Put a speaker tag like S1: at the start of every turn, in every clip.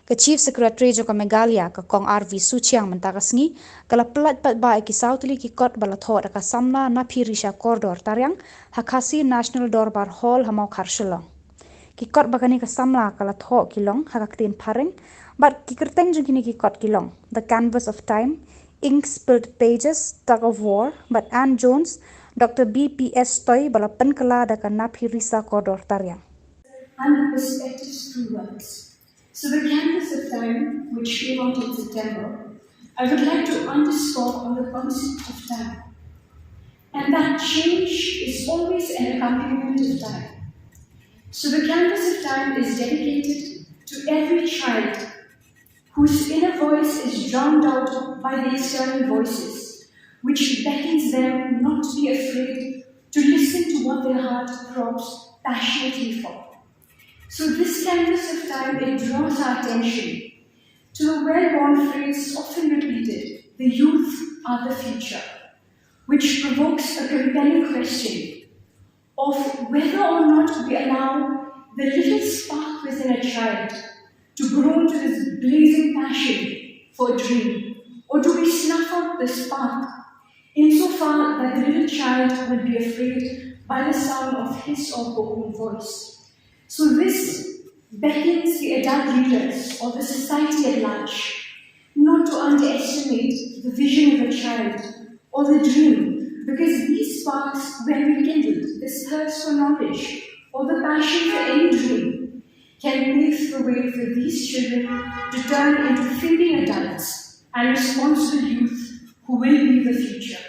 S1: Ka Chief Secretary jo ka Meghalaya ka kong RV Suchiang mentakasngi kala pelat pat ba ki Southly ki kot bala tho ka Samla Naphirisa Kordor tariang hakasi National Dorbar Hall hamau khar Shillong. Ki kot bakani ka Samla kala tho kilong hakaktin paring but ki kerteng jo kini ki kot kilong The Canvas of Time, Ink Spilled Pages, Tug of War, but Anne Jones, Dr. B.P.S. Toy bala penkala da ka Naphirisa Kordor tariang.
S2: And the perspectives through words. So the canvas of time, which came out in September, I would like to underscore on the concept of time. And that change is always an accompaniment of time. So the canvas of time is dedicated to every child whose inner voice is drowned out by the external voices, which beckons them not to be afraid to listen to what their heart throbs passionately for. So this canvas of time, it draws our attention to the well-worn phrase often repeated, the youth are the future, which provokes a compelling question of whether or not we allow the little spark within a child to grow into this blazing passion for a dream, or do we snuff out the spark insofar that the little child will be afraid by the sound of his or her own voice. So this beckons the adult leaders or the society at large not to underestimate the vision of a child or the dream, because these sparks, when rekindled, this thirst for knowledge or the passion for any dream, can pave the way for these children to turn into thinking adults and responsible youth who will be the future.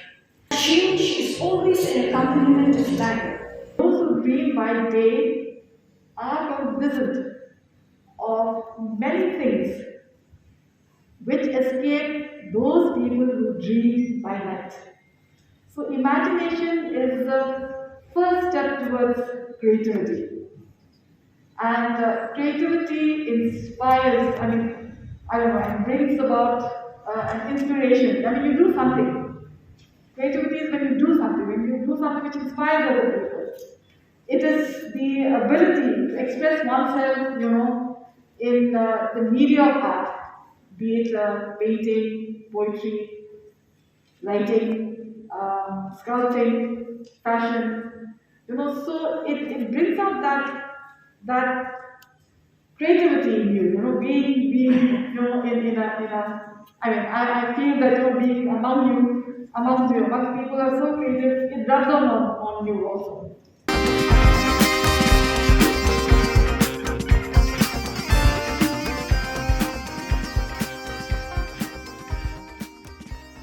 S2: Change is always an accompaniment of time.
S3: Those who dream by day are cognizant of many things which escape those people who dream by night. So imagination is the first step towards creativity. And creativity inspires, and brings about an inspiration. You do something. Creativity is when you do something, which inspires other people. It is the ability to express oneself, in the media of art, be it painting, poetry, writing, sculpting, fashion. So it brings out that creativity in you. Being I feel that being among people are so creative. It rubs on you also.